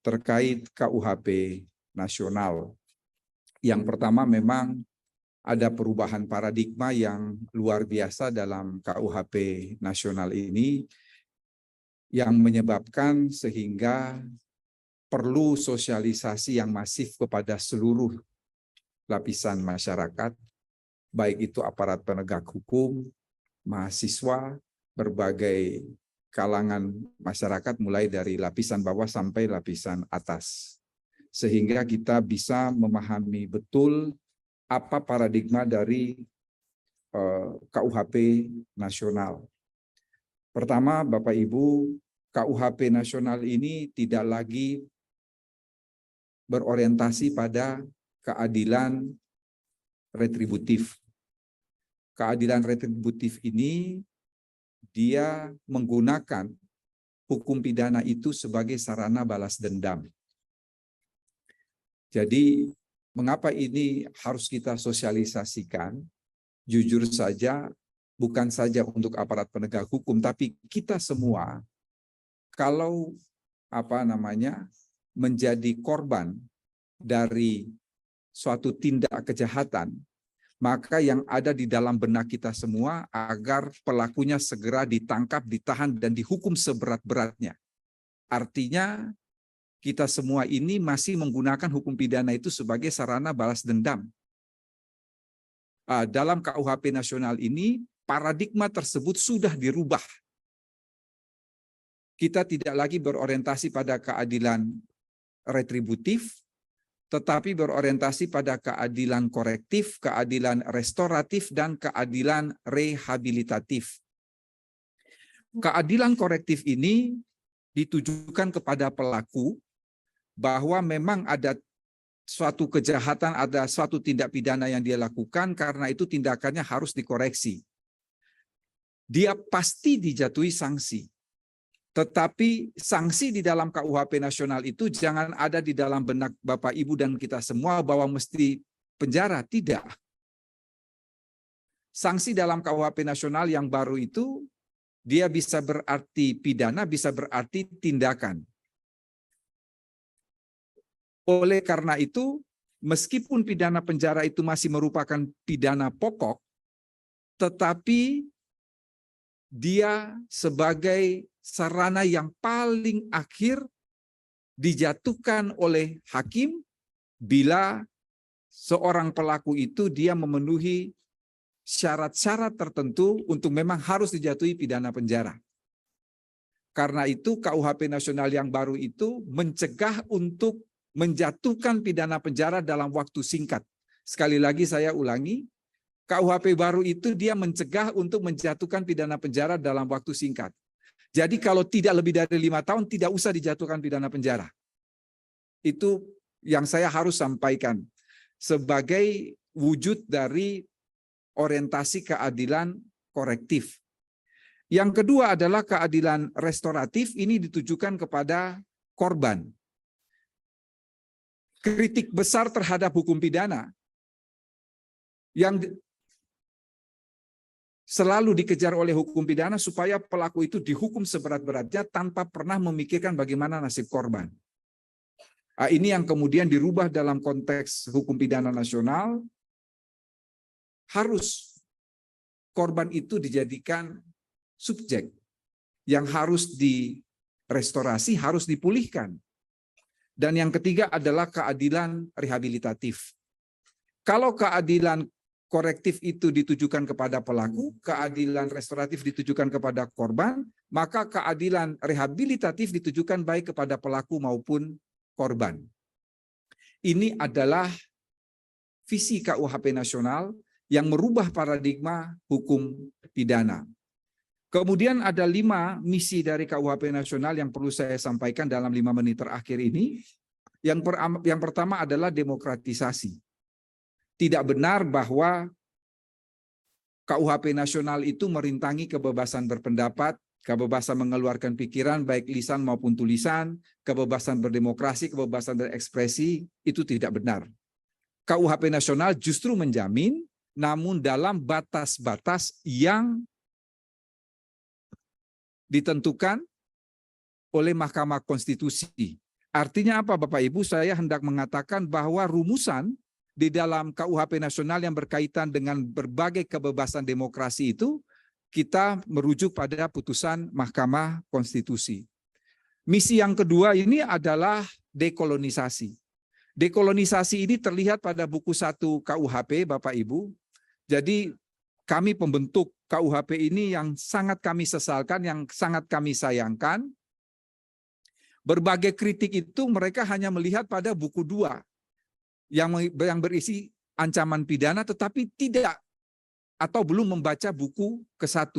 terkait KUHP nasional. Yang pertama memang ada perubahan paradigma yang luar biasa dalam KUHP nasional ini yang menyebabkan sehingga perlu sosialisasi yang masif kepada seluruh lapisan masyarakat, baik itu aparat penegak hukum, mahasiswa, berbagai kalangan masyarakat mulai dari lapisan bawah sampai lapisan atas. Sehingga kita bisa memahami betul apa paradigma dari KUHP nasional. Pertama, Bapak Ibu, KUHP nasional ini tidak lagi berorientasi pada keadilan retributif. Keadilan retributif ini dia menggunakan hukum pidana itu sebagai sarana balas dendam. Jadi, mengapa ini harus kita sosialisasikan? Jujur saja, bukan saja untuk aparat penegak hukum, tapi kita semua, kalau menjadi korban dari suatu tindak kejahatan, maka yang ada di dalam benak kita semua agar pelakunya segera ditangkap, ditahan, dan dihukum seberat-beratnya. Artinya, kita semua ini masih menggunakan hukum pidana itu sebagai sarana balas dendam. Dalam KUHP nasional ini, paradigma tersebut sudah dirubah. Kita tidak lagi berorientasi pada keadilan retributif, tetapi berorientasi pada keadilan korektif, keadilan restoratif, dan keadilan rehabilitatif. Keadilan korektif ini ditujukan kepada pelaku bahwa memang ada suatu kejahatan, ada suatu tindak pidana yang dia lakukan, karena itu tindakannya harus dikoreksi. Dia pasti dijatuhi sanksi. Tetapi sanksi di dalam KUHP nasional itu jangan ada di dalam benak Bapak Ibu dan kita semua bahwa mesti penjara, tidak. Sanksi dalam KUHP nasional yang baru itu dia bisa berarti pidana, bisa berarti tindakan. Oleh karena itu, meskipun pidana penjara itu masih merupakan pidana pokok, tetapi dia sebagai sarana yang paling akhir dijatuhkan oleh hakim bila seorang pelaku itu dia memenuhi syarat-syarat tertentu untuk memang harus dijatuhi pidana penjara. Karena itu KUHP nasional yang baru itu mencegah untuk menjatuhkan pidana penjara dalam waktu singkat. Sekali lagi saya ulangi, KUHP baru itu dia mencegah untuk menjatuhkan pidana penjara dalam waktu singkat. Jadi kalau tidak lebih dari 5 tahun tidak usah dijatuhkan pidana penjara. Itu yang saya harus sampaikan sebagai wujud dari orientasi keadilan korektif. Yang kedua adalah keadilan restoratif, ini ditujukan kepada korban. Kritik besar terhadap hukum pidana yang selalu dikejar oleh hukum pidana supaya pelaku itu dihukum seberat-beratnya tanpa pernah memikirkan bagaimana nasib korban. Ini yang kemudian dirubah dalam konteks hukum pidana nasional, harus korban itu dijadikan subjek yang harus direstorasi, harus dipulihkan. Dan yang ketiga adalah keadilan rehabilitatif. Kalau keadilan korektif itu ditujukan kepada pelaku, keadilan restoratif ditujukan kepada korban, maka keadilan rehabilitatif ditujukan baik kepada pelaku maupun korban. Ini adalah visi KUHP nasional yang merubah paradigma hukum pidana. Kemudian ada 5 misi dari KUHP nasional yang perlu saya sampaikan dalam 5 menit terakhir ini. Yang pertama adalah demokratisasi. Tidak benar bahwa KUHP nasional itu merintangi kebebasan berpendapat, kebebasan mengeluarkan pikiran baik lisan maupun tulisan, kebebasan berdemokrasi, kebebasan berekspresi, itu tidak benar. KUHP nasional justru menjamin, namun dalam batas-batas yang ditentukan oleh Mahkamah Konstitusi. Artinya apa Bapak Ibu? Saya hendak mengatakan bahwa rumusan di dalam KUHP nasional yang berkaitan dengan berbagai kebebasan demokrasi itu kita merujuk pada putusan Mahkamah Konstitusi. Misi yang kedua ini adalah dekolonisasi. Dekolonisasi ini terlihat pada buku 1 KUHP Bapak Ibu. Jadi kami pembentuk KUHP ini yang sangat kami sesalkan, yang sangat kami sayangkan. Berbagai kritik itu mereka hanya melihat pada buku 2 yang berisi ancaman pidana tetapi tidak atau belum membaca buku ke-1.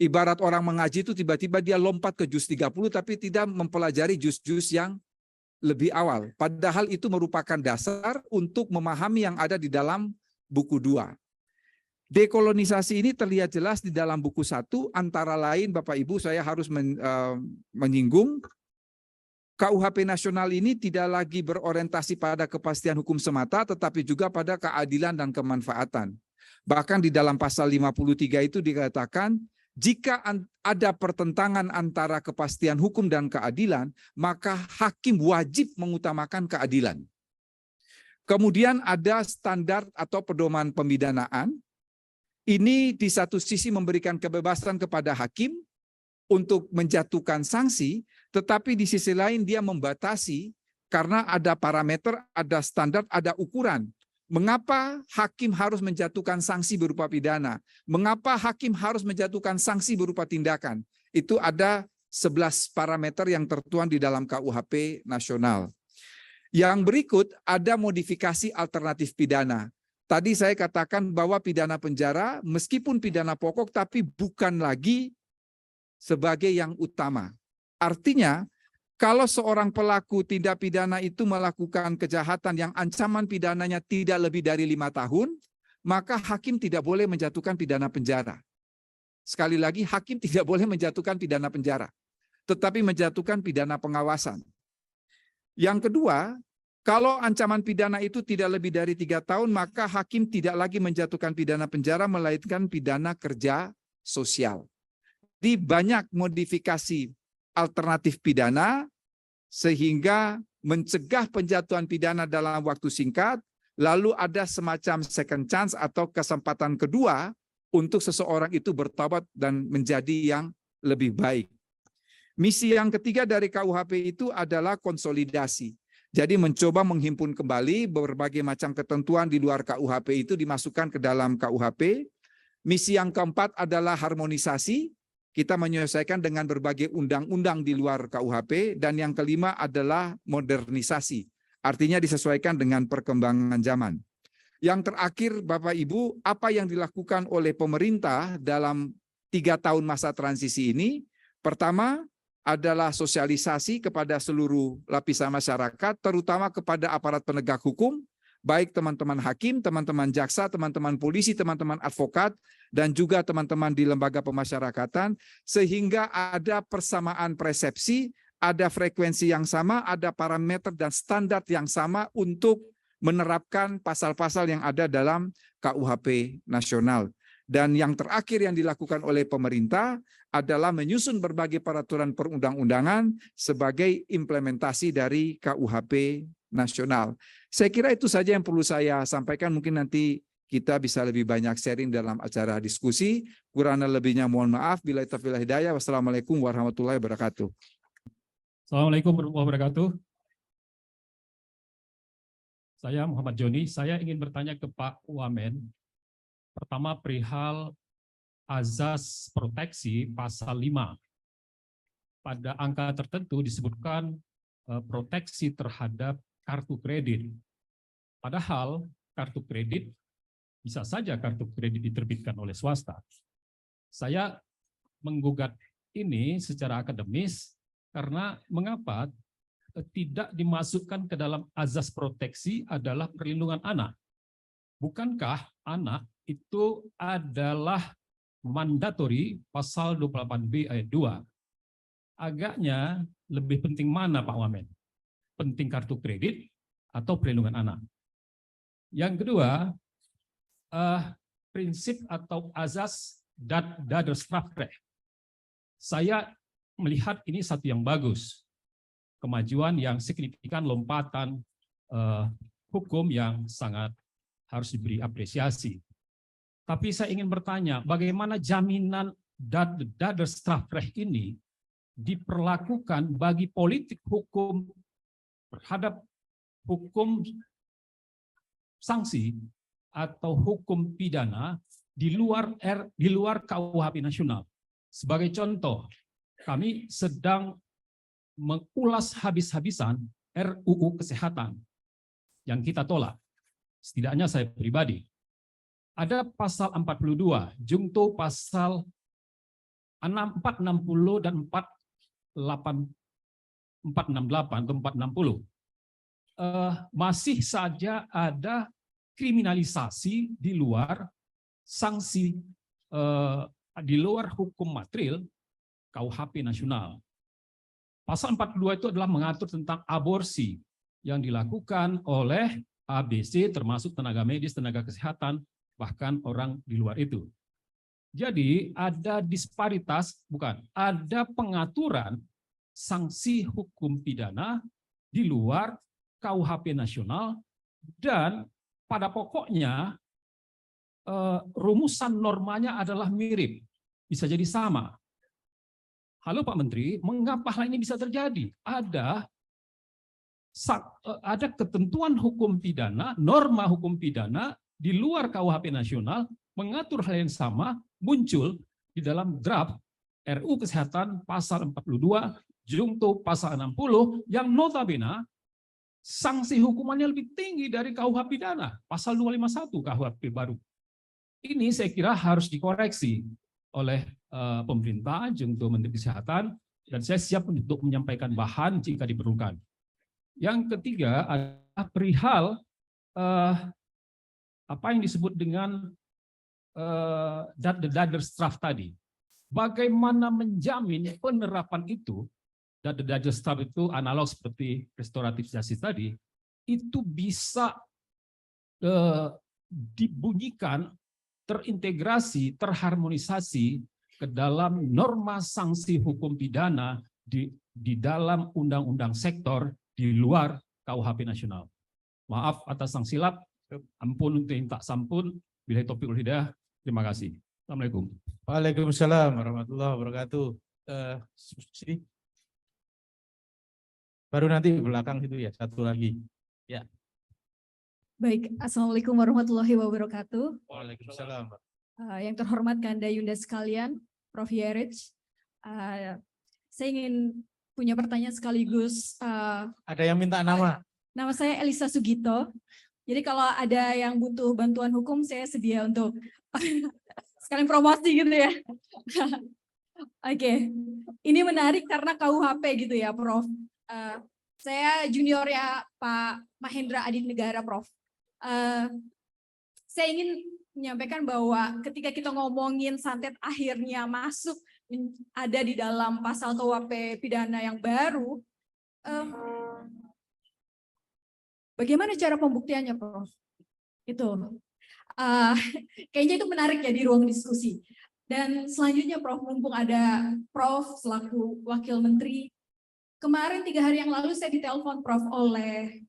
Ibarat orang mengaji itu tiba-tiba dia lompat ke juz 30 tapi tidak mempelajari juz-juz yang lebih awal. Padahal itu merupakan dasar untuk memahami yang ada di dalam buku 2. Dekolonisasi ini terlihat jelas di dalam buku 1, antara lain Bapak Ibu saya harus menyinggung KUHP nasional ini tidak lagi berorientasi pada kepastian hukum semata, tetapi juga pada keadilan dan kemanfaatan. Bahkan di dalam pasal 53 itu dikatakan, jika ada pertentangan antara kepastian hukum dan keadilan, maka hakim wajib mengutamakan keadilan. Kemudian ada standar atau pedoman pemidanaan. Ini di satu sisi memberikan kebebasan kepada hakim untuk menjatuhkan sanksi, tetapi di sisi lain dia membatasi karena ada parameter, ada standar, ada ukuran. Mengapa hakim harus menjatuhkan sanksi berupa pidana? Mengapa hakim harus menjatuhkan sanksi berupa tindakan? Itu ada 11 parameter yang tertuang di dalam KUHP nasional. Yang berikut ada modifikasi alternatif pidana. Tadi saya katakan bahwa pidana penjara meskipun pidana pokok tapi bukan lagi sebagai yang utama. Artinya, kalau seorang pelaku tindak pidana itu melakukan kejahatan yang ancaman pidananya tidak lebih dari 5 tahun, maka hakim tidak boleh menjatuhkan pidana penjara. Sekali lagi, hakim tidak boleh menjatuhkan pidana penjara, tetapi menjatuhkan pidana pengawasan. Yang kedua, kalau ancaman pidana itu tidak lebih dari 3 tahun, maka hakim tidak lagi menjatuhkan pidana penjara, melainkan pidana kerja sosial. Di banyak modifikasi alternatif pidana sehingga mencegah penjatuhan pidana dalam waktu singkat, lalu ada semacam second chance atau kesempatan kedua untuk seseorang itu bertobat dan menjadi yang lebih baik. Misi yang ketiga dari KUHP itu adalah konsolidasi. Jadi mencoba menghimpun kembali berbagai macam ketentuan di luar KUHP itu dimasukkan ke dalam KUHP. Misi yang keempat adalah harmonisasi. Kita menyelesaikan dengan berbagai undang-undang di luar KUHP, dan yang kelima adalah modernisasi. Artinya disesuaikan dengan perkembangan zaman. Yang terakhir Bapak Ibu, apa yang dilakukan oleh pemerintah dalam 3 tahun masa transisi ini? Pertama adalah sosialisasi kepada seluruh lapisan masyarakat, terutama kepada aparat penegak hukum, baik teman-teman hakim, teman-teman jaksa, teman-teman polisi, teman-teman advokat, dan juga teman-teman di lembaga pemasyarakatan, sehingga ada persamaan persepsi, ada frekuensi yang sama, ada parameter dan standar yang sama untuk menerapkan pasal-pasal yang ada dalam KUHP nasional. Dan yang terakhir yang dilakukan oleh pemerintah adalah menyusun berbagai peraturan perundang-undangan sebagai implementasi dari KUHP nasional. Saya kira itu saja yang perlu saya sampaikan. Mungkin nanti kita bisa lebih banyak sharing dalam acara diskusi. Kurang lebihnya mohon maaf. Billahi taufiq wal hidayah. Wassalamualaikum warahmatullahi wabarakatuh. Assalamualaikum warahmatullahi wabarakatuh. Saya Muhammad Joni. Saya ingin bertanya ke Pak Wamen. Pertama perihal azas proteksi pasal 5. Pada angka tertentu disebutkan proteksi terhadap kartu kredit. Padahal kartu kredit, bisa saja kartu kredit diterbitkan oleh swasta. Saya menggugat ini secara akademis karena mengapa tidak dimasukkan ke dalam azas proteksi adalah perlindungan anak. Bukankah anak itu adalah mandatori pasal 28B ayat 2? Agaknya lebih penting mana Pak Wamen? Penting kartu kredit atau perlindungan anak? Yang kedua, prinsip atau azas daderstrafrecht. Saya melihat ini satu yang bagus. kemajuan yang signifikan, lompatan hukum yang sangat harus diberi apresiasi. Tapi saya ingin bertanya, bagaimana jaminan Daderstrafrecht ini diperlakukan bagi politik hukum terhadap hukum sanksi atau hukum pidana di luar KUHP nasional. Sebagai contoh, kami sedang mengulas habis-habisan RUU Kesehatan yang kita tolak. Setidaknya saya pribadi. Ada pasal 42, jungto pasal 460 dan 468 atau 460. Masih saja ada kriminalisasi di luar sanksi, di luar hukum material KUHP nasional. Pasal 42 itu adalah mengatur tentang aborsi yang dilakukan oleh ABC, termasuk tenaga medis, tenaga kesehatan, bahkan orang di luar itu. Jadi ada disparitas, ada pengaturan sanksi hukum pidana di luar KUHP nasional, dan pada pokoknya rumusan normanya adalah mirip, bisa jadi sama. Halo Pak Menteri, mengapa hal ini bisa terjadi? Ada ketentuan hukum pidana, norma hukum pidana di luar KUHP nasional mengatur hal yang sama, muncul di dalam draft RUU Kesehatan pasal 42, jungto pasal 60 yang notabene sanksi hukumannya lebih tinggi dari KUH pidana, pasal 251 KUHP baru. Ini saya kira harus dikoreksi oleh pemerintah, jungto Menteri Kesehatan, dan saya siap untuk menyampaikan bahan jika diperlukan. Yang ketiga adalah perihal apa yang disebut dengan Daderstrafrecht tadi. Bagaimana menjamin penerapan itu, Daderstrafrecht itu analog seperti restoratif justice tadi, itu bisa dibunyikan, terintegrasi, terharmonisasi ke dalam norma sanksi hukum pidana di dalam undang-undang sektor di luar KUHP nasional. Maaf atas sang silap, ampun untuk yang tak sampun, billahi taufiq wal hidayah. Terima kasih. Assalamualaikum. Waalaikumsalam warahmatullahi wabarakatuh. Sini. Baru nanti belakang itu ya, satu lagi. Ya. Baik, Assalamualaikum warahmatullahi wabarakatuh. Waalaikumsalam. Yang terhormat Kanda Yunda sekalian, Prof. Yerich, saya ingin punya pertanyaan sekaligus. Ada yang minta nama? Nama saya Elisa Sugito. Jadi kalau ada yang butuh bantuan hukum, saya sedia untuk sekalian promosi gitu ya. Oke, ini menarik karena KUHP gitu ya, Prof. Saya juniornya Pak Mahendra Adinegara, Prof. Saya ingin menyampaikan bahwa ketika kita ngomongin santet akhirnya masuk ada di dalam pasal KUHP pidana yang baru, bagaimana cara pembuktiannya, Prof? Itu kayaknya itu menarik ya di ruang diskusi. Dan selanjutnya, Prof, mumpung ada Prof selaku Wakil Menteri, kemarin 3 hari yang lalu saya ditelepon, Prof, oleh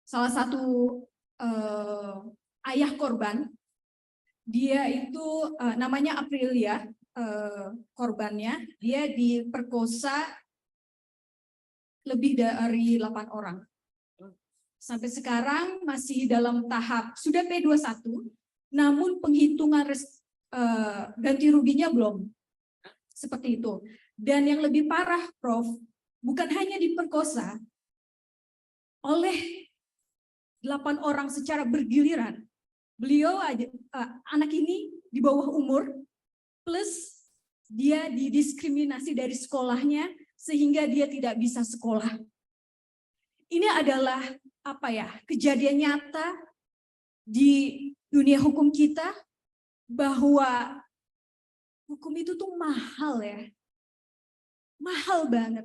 salah satu ayah korban. Dia itu namanya Aprilia, korbannya. Dia diperkosa lebih dari 8 orang. Sampai sekarang masih dalam tahap sudah P21, namun penghitungan ganti ruginya belum. Seperti itu. Dan yang lebih parah, Prof, bukan hanya diperkosa oleh 8 orang secara bergiliran. Beliau anak ini di bawah umur, plus dia didiskriminasi dari sekolahnya sehingga dia tidak bisa sekolah. Ini adalah kejadian nyata di dunia hukum kita, bahwa hukum itu tuh mahal ya. Mahal banget.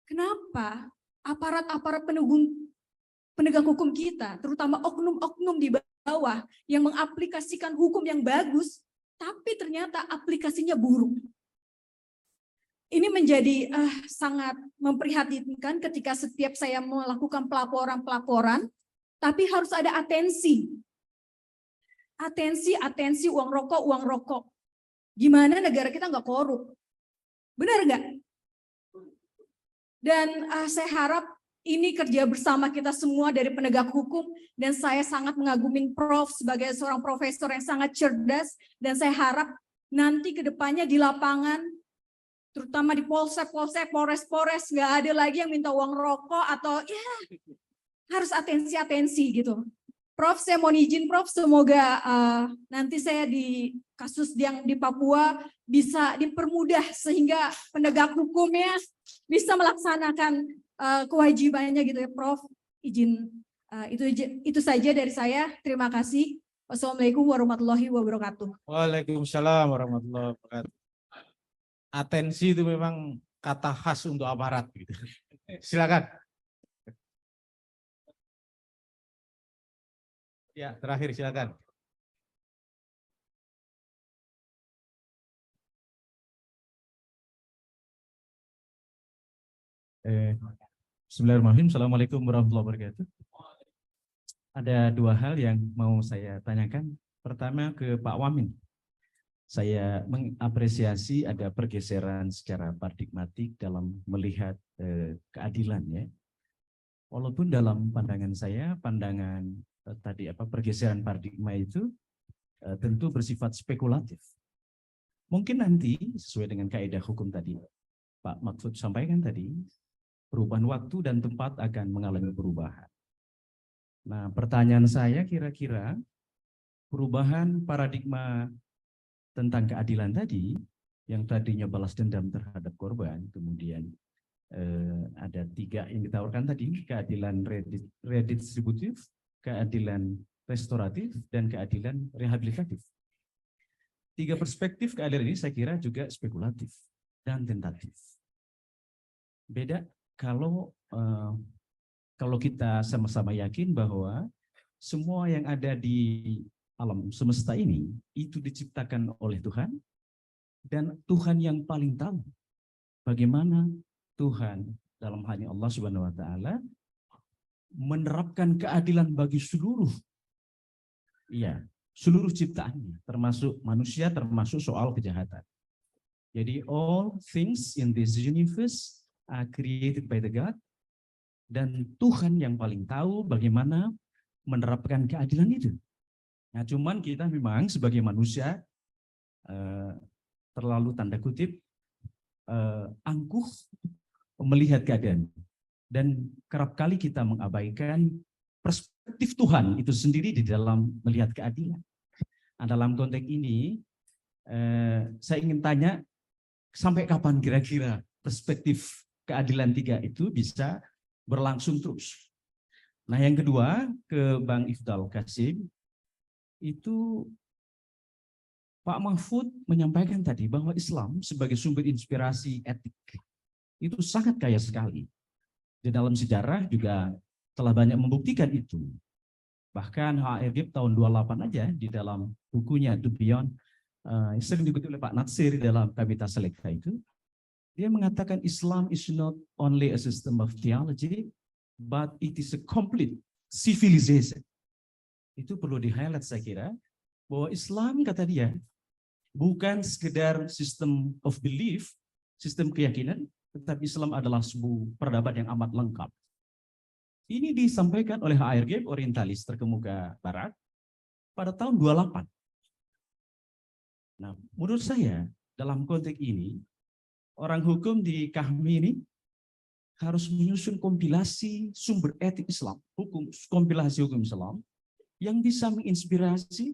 Kenapa aparat-aparat penegak hukum kita, terutama oknum-oknum di bawah yang mengaplikasikan hukum yang bagus, tapi ternyata aplikasinya buruk. ini menjadi sangat memprihatinkan ketika setiap saya melakukan pelaporan, tapi harus ada atensi. Atensi, uang rokok. Gimana negara kita nggak korup? Benar nggak? Dan saya harap ini kerja bersama kita semua dari penegak hukum, dan saya sangat mengagumin Prof sebagai seorang profesor yang sangat cerdas, dan saya harap nanti ke depannya di lapangan, terutama di polsek, polres, nggak ada lagi yang minta uang rokok atau ya harus atensi gitu. Prof, saya mohon izin Prof, semoga nanti saya di kasus yang di Papua bisa dipermudah sehingga penegak hukumnya bisa melaksanakan kewajibannya gitu ya Prof. Izin itu saja dari saya. Terima kasih. Wassalamualaikum warahmatullahi wabarakatuh. Waalaikumsalam warahmatullahi wabarakatuh. Atensi itu memang kata khas untuk aparat gitu. Silakan. Ya, terakhir silakan. Bismillahirrahmanirrahim. Assalamualaikum warahmatullahi wabarakatuh. Ada dua hal yang mau saya tanyakan. Pertama ke Pak Wamen. Saya mengapresiasi ada pergeseran secara paradigmatik dalam melihat keadilan ya. Walaupun dalam pandangan saya, pandangan pergeseran paradigma itu tentu bersifat spekulatif. Mungkin nanti sesuai dengan kaidah hukum tadi, Pak Mahfud sampaikan tadi, perubahan waktu dan tempat akan mengalami perubahan. Nah, pertanyaan saya kira-kira perubahan paradigma tentang keadilan tadi, yang tadinya balas dendam terhadap korban, kemudian ada tiga yang ditawarkan tadi, keadilan redistributif, keadilan restoratif, dan keadilan rehabilitatif. Tiga perspektif keadilan ini saya kira juga spekulatif dan tentatif. Beda kalau kita sama-sama yakin bahwa semua yang ada di alam semesta ini itu diciptakan oleh Tuhan, dan Tuhan yang paling tahu bagaimana Tuhan dalam hal ini Allah Subhanahu wa taala menerapkan keadilan bagi seluruh ciptaannya, termasuk manusia, termasuk soal kejahatan. Jadi all things in this universe are created by the God, dan Tuhan yang paling tahu bagaimana menerapkan keadilan itu. Nah, cuman kita memang sebagai manusia terlalu tanda kutip angkuh melihat keadaan, dan kerap kali kita mengabaikan perspektif Tuhan itu sendiri di dalam melihat keadilan. Nah, dalam konteks ini saya ingin tanya, sampai kapan kira-kira perspektif keadilan tiga itu bisa berlangsung terus? Nah, yang kedua ke Bang Ifdal Kasim, itu Pak Mahfud menyampaikan tadi bahwa Islam sebagai sumber inspirasi etik itu sangat kaya sekali. Di dalam sejarah juga telah banyak membuktikan itu. Bahkan HRG tahun 28 aja di dalam bukunya To Beyond, sering dikutip oleh Pak Natsir dalam Kabitas Selekta itu, dia mengatakan Islam is not only a system of theology, but it is a complete civilization. Itu perlu di-highlight saya kira, bahwa Islam kata dia bukan sekedar system of belief, sistem keyakinan, tetapi Islam adalah sebuah peradaban yang amat lengkap. Ini disampaikan oleh HRG, orientalis terkemuka Barat, pada tahun 28. Nah, menurut saya dalam konteks ini, orang hukum di KAHMI ini harus menyusun kompilasi sumber etik Islam, kompilasi hukum Islam yang bisa menginspirasi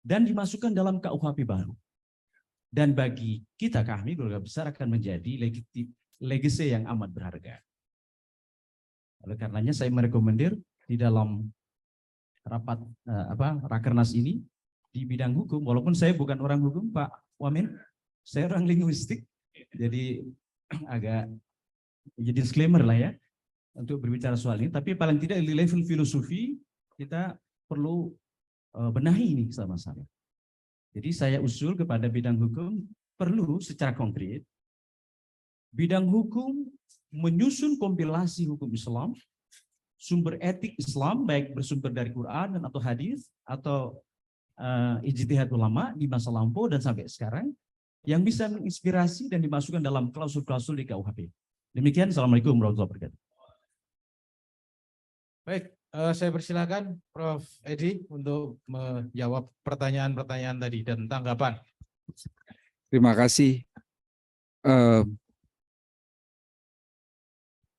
dan dimasukkan dalam KUHP baru. Dan bagi kita KAHMI, keluarga besar, akan menjadi legacy yang amat berharga. Oleh karenanya saya merekomendir di dalam rapat Rakernas ini di bidang hukum, walaupun saya bukan orang hukum, Pak Wamen, saya orang linguistik, jadi agak jadi disclaimer lah ya untuk berbicara soal ini. Tapi paling tidak di level filosofi kita perlu benahi ini sama-sama. Jadi saya usul kepada bidang hukum, perlu secara konkret bidang hukum menyusun kompilasi hukum Islam, sumber etik Islam baik bersumber dari Quran dan atau hadis atau ijtihad ulama di masa lampau dan sampai sekarang yang bisa menginspirasi dan dimasukkan dalam klausul-klausul di KUHP. Demikian, Assalamualaikum warahmatullahi wabarakatuh. Baik, saya persilakan Prof. Edi untuk menjawab pertanyaan-pertanyaan tadi dan tanggapan. Terima kasih.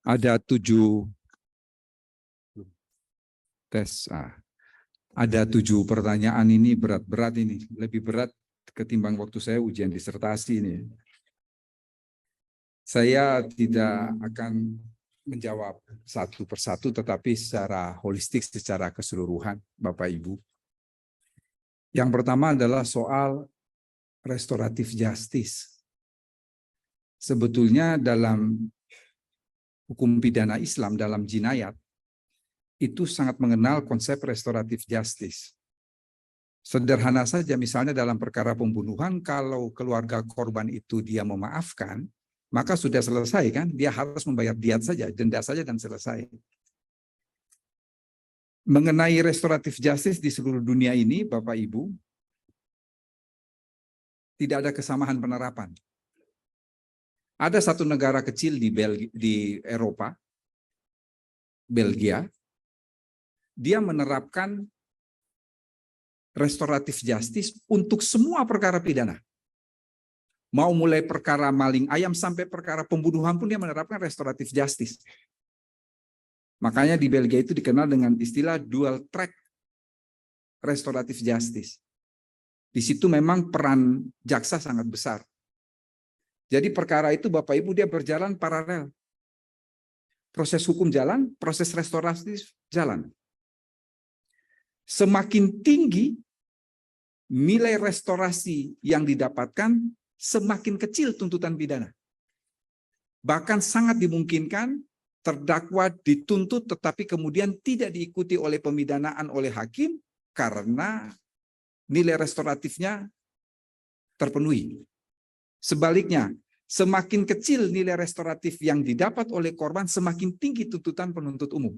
Ada 7 tes. Ada 7 pertanyaan ini berat-berat ini, lebih berat ketimbang waktu saya ujian disertasi ini. Saya tidak akan menjawab satu persatu, tetapi secara holistik, secara keseluruhan, Bapak Ibu. Yang pertama adalah soal restoratif justice. Sebetulnya dalam hukum pidana Islam, dalam jinayat, itu sangat mengenal konsep restoratif justice. Sederhana saja, misalnya dalam perkara pembunuhan, kalau keluarga korban itu dia memaafkan, maka sudah selesai kan? Dia harus membayar diat saja, denda saja dan selesai. Mengenai restoratif justice di seluruh dunia ini, Bapak Ibu, tidak ada kesamaan penerapan. Ada satu negara kecil di Eropa, Belgia, dia menerapkan restoratif justice untuk semua perkara pidana. Mau mulai perkara maling ayam sampai perkara pembunuhan pun dia menerapkan restoratif justice. Makanya di Belgia itu dikenal dengan istilah dual track restoratif justice. Di situ memang peran jaksa sangat besar. Jadi perkara itu Bapak Ibu dia berjalan paralel. Proses hukum jalan, proses restoratif jalan. Semakin tinggi nilai restorasi yang didapatkan, semakin kecil tuntutan pidana. Bahkan sangat dimungkinkan terdakwa dituntut tetapi kemudian tidak diikuti oleh pemidanaan oleh hakim karena nilai restoratifnya terpenuhi. Sebaliknya, semakin kecil nilai restoratif yang didapat oleh korban, semakin tinggi tuntutan penuntut umum.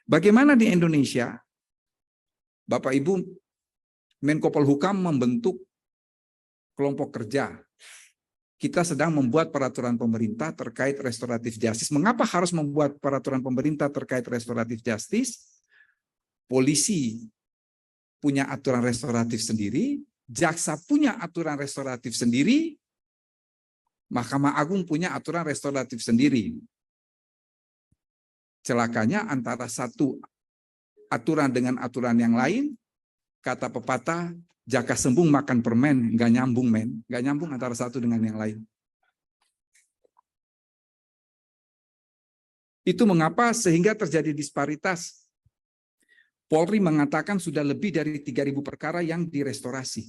Bagaimana di Indonesia? Bapak Ibu, Menko Polhukam membentuk kelompok kerja. Kita sedang membuat peraturan pemerintah terkait restoratif justice. Mengapa harus membuat peraturan pemerintah terkait restoratif justice? Polisi punya aturan restoratif sendiri, jaksa punya aturan restoratif sendiri, Mahkamah Agung punya aturan restoratif sendiri. Celakanya antara satu aturan dengan aturan yang lain, kata pepatah, jaka sembung makan permen, nggak nyambung men, nggak nyambung antara satu dengan yang lain. Itu mengapa sehingga terjadi disparitas. Polri mengatakan sudah lebih dari 3.000 perkara yang direstorasi.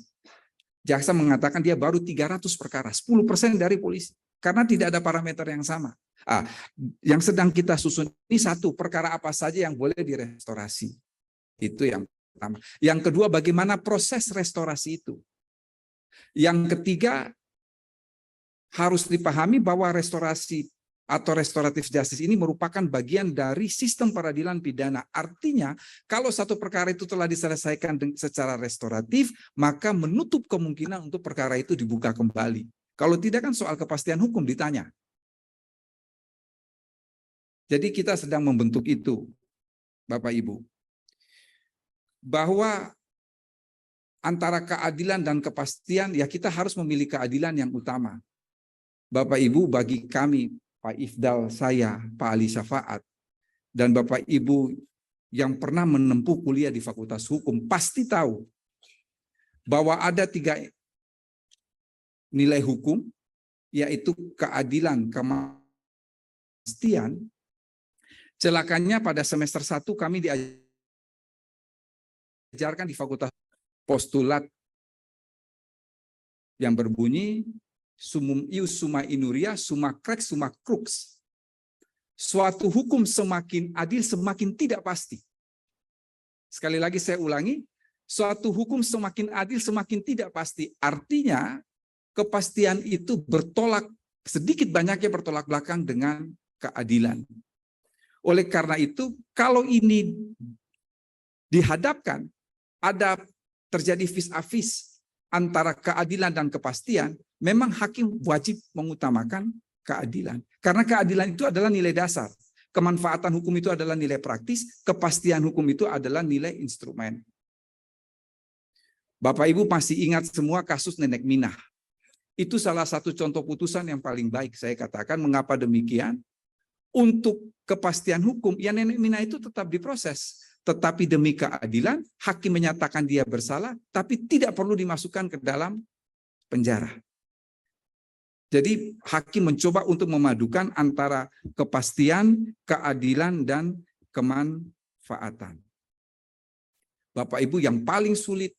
Jaksa mengatakan dia baru 300 perkara, 10% dari polisi. Karena tidak ada parameter yang sama. Yang sedang kita susun ini satu, perkara apa saja yang boleh direstorasi. Itu yang pertama. Yang kedua, bagaimana proses restorasi itu. Yang ketiga, harus dipahami bahwa restorasi atau restoratif justice ini merupakan bagian dari sistem peradilan pidana. Artinya, kalau satu perkara itu telah diselesaikan secara restoratif, maka menutup kemungkinan untuk perkara itu dibuka kembali. Kalau tidak kan soal kepastian hukum ditanya. Jadi kita sedang membentuk itu, Bapak Ibu. Bahwa antara keadilan dan kepastian, ya kita harus memilih keadilan yang utama. Bapak Ibu, bagi kami, Pak Ifdal, saya, Pak Ali Syafaat, dan Bapak Ibu yang pernah menempuh kuliah di Fakultas Hukum, pasti tahu bahwa ada 3 nilai hukum, yaitu keadilan, kepastian. Celakanya pada semester 1 kami diajarkan di Fakultas postulat yang berbunyi sumum ius summa inuria summa crex summa crux. Suatu hukum semakin adil semakin tidak pasti. Sekali lagi saya ulangi, suatu hukum semakin adil semakin tidak pasti. Artinya kepastian itu sedikit banyaknya bertolak belakang dengan keadilan. Oleh karena itu, kalau ini dihadapkan, ada terjadi vis-a-vis antara keadilan dan kepastian, memang hakim wajib mengutamakan keadilan. Karena keadilan itu adalah nilai dasar. Kemanfaatan hukum itu adalah nilai praktis, kepastian hukum itu adalah nilai instrumen. Bapak Ibu masih ingat semua kasus Nenek Minah. Itu salah satu contoh putusan yang paling baik. Saya katakan mengapa demikian? Untuk kepastian hukum, ya Nenek Minah itu tetap diproses. Tetapi demi keadilan, hakim menyatakan dia bersalah, tapi tidak perlu dimasukkan ke dalam penjara. Jadi hakim mencoba untuk memadukan antara kepastian, keadilan, dan kemanfaatan. Bapak Ibu, yang paling sulit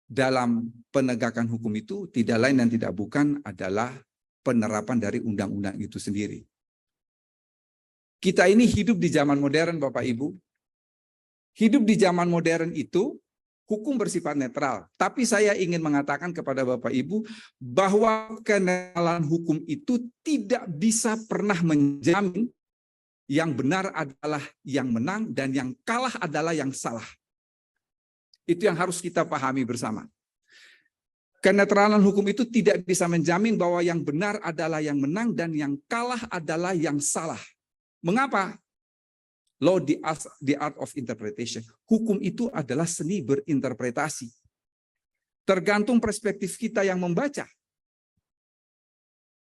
dalam penegakan hukum itu tidak lain dan tidak bukan adalah penerapan dari undang-undang itu sendiri. Kita ini hidup di zaman modern, Bapak Ibu. Hidup di zaman modern itu hukum bersifat netral. Tapi saya ingin mengatakan kepada Bapak Ibu bahwa kenetralan hukum itu tidak bisa pernah menjamin yang benar adalah yang menang dan yang kalah adalah yang salah. Itu yang harus kita pahami bersama. Kenetralan hukum itu tidak bisa menjamin bahwa yang benar adalah yang menang dan yang kalah adalah yang salah. Mengapa? Law, the art of interpretation. Hukum itu adalah seni berinterpretasi. Tergantung perspektif kita yang membaca.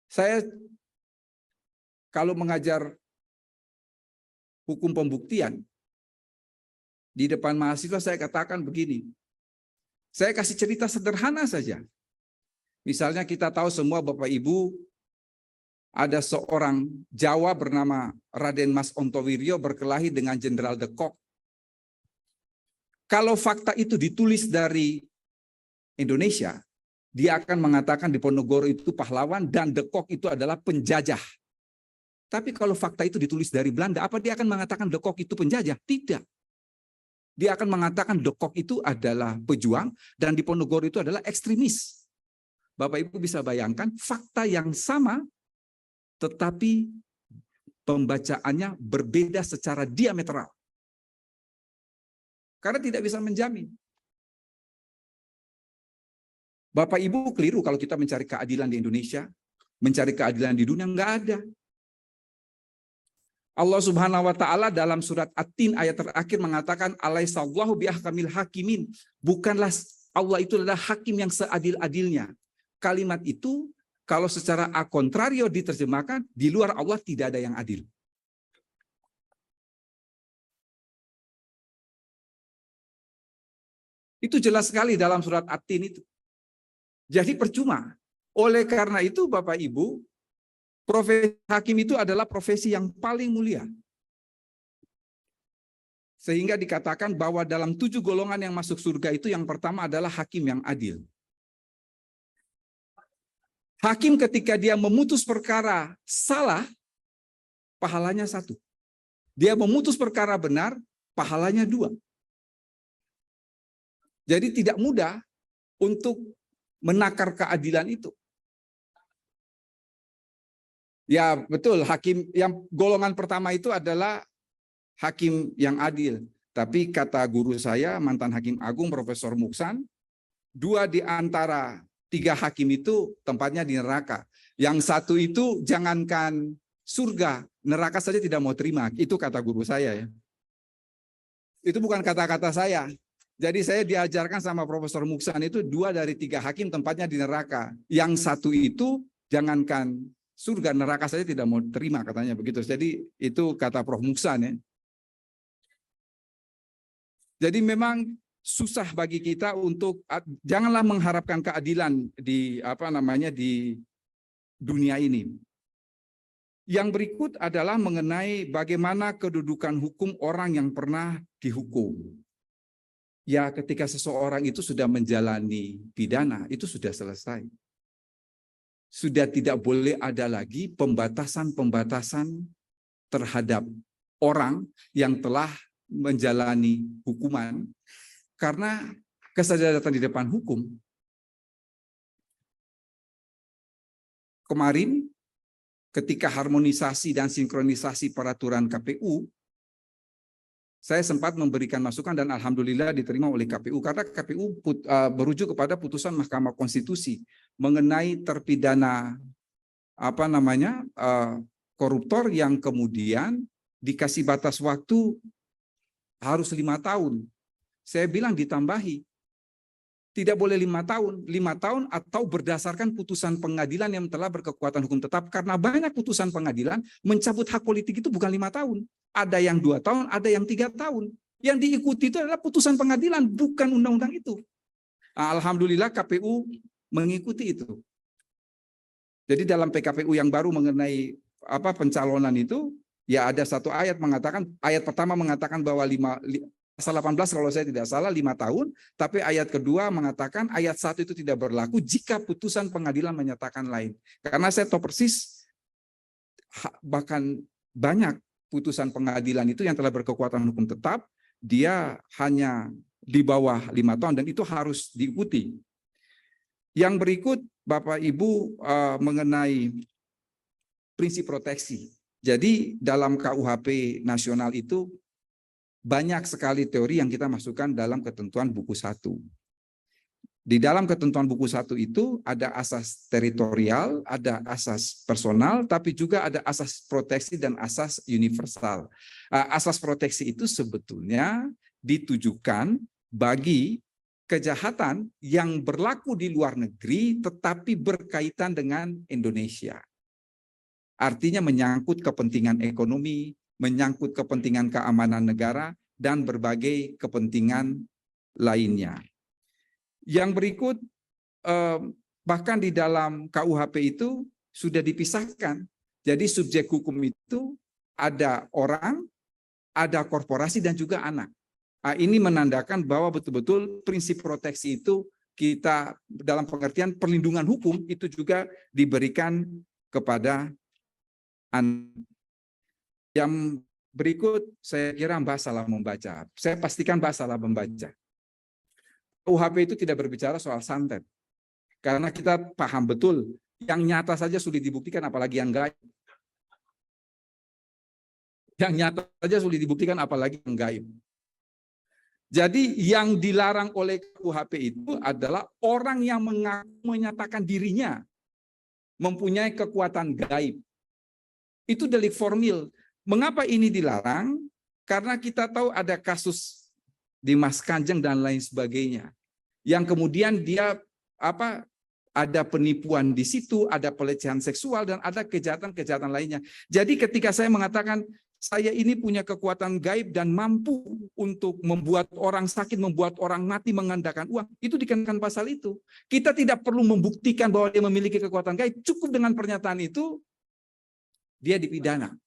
Saya kalau mengajar hukum pembuktian, di depan mahasiswa saya katakan begini. Saya kasih cerita sederhana saja. Misalnya kita tahu semua Bapak Ibu, ada seorang Jawa bernama Raden Mas Ontowiryo berkelahi dengan Jenderal De Kock. Kalau fakta itu ditulis dari Indonesia, dia akan mengatakan Diponegoro itu pahlawan dan De Kock itu adalah penjajah. Tapi kalau fakta itu ditulis dari Belanda, apa dia akan mengatakan De Kock itu penjajah? Tidak. Dia akan mengatakan De Kock itu adalah pejuang dan Diponegoro itu adalah ekstremis. Bapak Ibu bisa bayangkan fakta yang sama tetapi pembacaannya berbeda secara diametral. Karena tidak bisa menjamin. Bapak Ibu keliru kalau kita mencari keadilan di Indonesia, mencari keadilan di dunia, enggak ada. Allah Subhanahu wa taala dalam surat At-Tin ayat terakhir mengatakan alaihissallahu biahkamil hakimin. Bukanlah Allah itu adalah hakim yang seadil-adilnya. Kalimat itu kalau secara a contrario diterjemahkan, di luar Allah tidak ada yang adil. Itu jelas sekali dalam surat At-Tin itu. Jadi percuma. Oleh karena itu Bapak Ibu, profesi hakim itu adalah profesi yang paling mulia. Sehingga dikatakan bahwa dalam 7 golongan yang masuk surga itu yang pertama adalah hakim yang adil. Hakim ketika dia memutus perkara salah, pahalanya 1. Dia memutus perkara benar, pahalanya 2. Jadi tidak mudah untuk menakar keadilan itu. Ya betul, hakim yang golongan pertama itu adalah hakim yang adil. Tapi kata guru saya, mantan hakim agung Profesor Muksan, 2 di antara 3 hakim itu tempatnya di neraka. Yang 1 itu jangankan surga, neraka saja tidak mau terima. Itu kata guru saya ya. Itu bukan kata-kata saya. Jadi saya diajarkan sama Profesor Muksan itu 2 dari 3 hakim tempatnya di neraka. Yang 1 itu jangankan surga, neraka saja tidak mau terima katanya begitu. Jadi itu kata Prof Muksan ya. Jadi memang susah bagi kita untuk janganlah mengharapkan keadilan di di dunia ini. Yang berikut adalah mengenai bagaimana kedudukan hukum orang yang pernah dihukum. Ya, ketika seseorang itu sudah menjalani pidana, itu sudah selesai. Sudah tidak boleh ada lagi pembatasan-pembatasan terhadap orang yang telah menjalani hukuman karena kesadaran di depan hukum. Kemarin ketika harmonisasi dan sinkronisasi peraturan KPU, saya sempat memberikan masukan dan alhamdulillah diterima oleh KPU karena KPU berujuk kepada putusan Mahkamah Konstitusi mengenai terpidana koruptor yang kemudian dikasih batas waktu harus 5 tahun. Saya bilang ditambahi. Tidak boleh 5 tahun. 5 tahun atau berdasarkan putusan pengadilan yang telah berkekuatan hukum tetap. Karena banyak putusan pengadilan mencabut hak politik itu bukan 5 tahun. Ada yang 2 tahun, ada yang 3 tahun. Yang diikuti itu adalah putusan pengadilan, bukan undang-undang itu. Alhamdulillah KPU mengikuti itu. Jadi dalam PKPU yang baru mengenai pencalonan itu, ya ada satu ayat mengatakan, ayat pertama mengatakan bahwa pasal 18 kalau saya tidak salah 5 tahun, tapi ayat kedua mengatakan ayat 1 itu tidak berlaku jika putusan pengadilan menyatakan lain. Karena saya tahu persis bahkan banyak putusan pengadilan itu yang telah berkekuatan hukum tetap, dia hanya di bawah 5 tahun dan itu harus diikuti. Yang berikut Bapak Ibu mengenai prinsip proteksi. Jadi dalam KUHP nasional itu banyak sekali teori yang kita masukkan dalam ketentuan buku 1. Di dalam ketentuan buku 1 itu ada asas teritorial, ada asas personal, tapi juga ada asas proteksi dan asas universal. Asas proteksi itu sebetulnya ditujukan bagi kejahatan yang berlaku di luar negeri tetapi berkaitan dengan Indonesia. Artinya menyangkut kepentingan ekonomi, menyangkut kepentingan keamanan negara, dan berbagai kepentingan lainnya. Yang berikut, bahkan di dalam KUHP itu sudah dipisahkan. Jadi subjek hukum itu ada orang, ada korporasi, dan juga anak. Ini menandakan bahwa betul-betul prinsip proteksi itu kita dalam pengertian perlindungan hukum itu juga diberikan kepada anak. Yang berikut saya kira Mbak salah membaca. Saya pastikan Mbak salah membaca. KUHP itu tidak berbicara soal santet. Karena kita paham betul yang nyata saja sulit dibuktikan apalagi yang gaib. Yang nyata saja sulit dibuktikan apalagi yang gaib. Jadi yang dilarang oleh KUHP itu adalah orang yang menyatakan dirinya mempunyai kekuatan gaib. Itu delik formil. Mengapa ini dilarang? Karena kita tahu ada kasus Dimas Kanjeng dan lain sebagainya. Yang kemudian dia ada penipuan di situ, ada pelecehan seksual dan ada kejahatan-kejahatan lainnya. Jadi ketika saya mengatakan saya ini punya kekuatan gaib dan mampu untuk membuat orang sakit, membuat orang mati, menggandakan uang, itu dikenakan pasal itu. Kita tidak perlu membuktikan bahwa dia memiliki kekuatan gaib, cukup dengan pernyataan itu dia dipidana.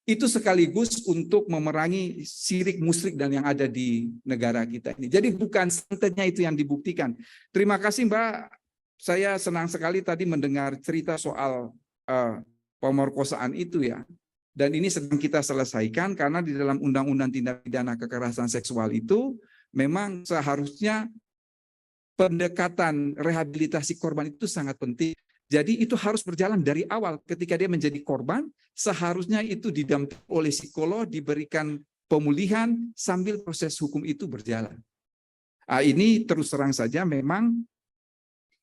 Itu sekaligus untuk memerangi syirik musyrik dan yang ada di negara kita ini. Jadi bukan santetnya itu yang dibuktikan. Terima kasih Mbak. Saya senang sekali tadi mendengar cerita soal pemerkosaan itu ya. Dan ini sedang kita selesaikan karena di dalam Undang-Undang Tindak Pidana Kekerasan Seksual itu memang seharusnya pendekatan rehabilitasi korban itu sangat penting. Jadi itu harus berjalan dari awal. Ketika dia menjadi korban, seharusnya itu didampingi oleh psikolog, diberikan pemulihan sambil proses hukum itu berjalan. Ini terus terang saja memang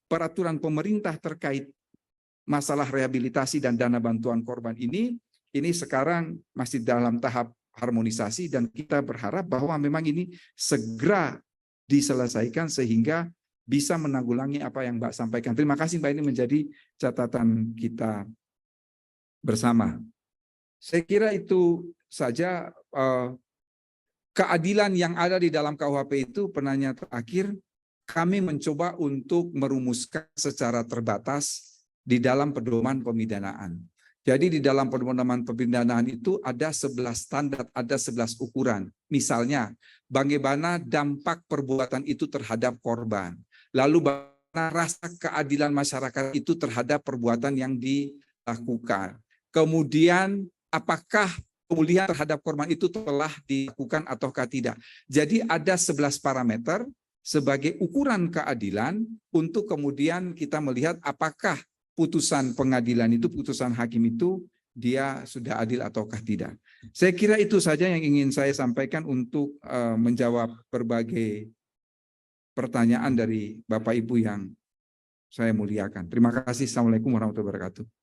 peraturan pemerintah terkait masalah rehabilitasi dan dana bantuan korban ini sekarang masih dalam tahap harmonisasi dan kita berharap bahwa memang ini segera diselesaikan sehingga bisa menanggulangi apa yang Mbak sampaikan. Terima kasih Mbak, ini menjadi catatan kita bersama. Saya kira itu saja keadilan yang ada di dalam KUHP itu. Penanya terakhir, kami mencoba untuk merumuskan secara terbatas di dalam pedoman pemidanaan. Jadi di dalam pedoman pemidanaan itu ada 11 standar, ada 11 ukuran. Misalnya, bagaimana dampak perbuatan itu terhadap korban. Lalu bagaimana rasa keadilan masyarakat itu terhadap perbuatan yang dilakukan. Kemudian apakah pemulihan terhadap korban itu telah dilakukan ataukah tidak. Jadi ada 11 parameter sebagai ukuran keadilan untuk kemudian kita melihat apakah putusan pengadilan itu, putusan hakim itu dia sudah adil ataukah tidak. Saya kira itu saja yang ingin saya sampaikan untuk menjawab berbagai pertanyaan dari Bapak Ibu yang saya muliakan. Terima kasih. Assalamualaikum warahmatullahi wabarakatuh.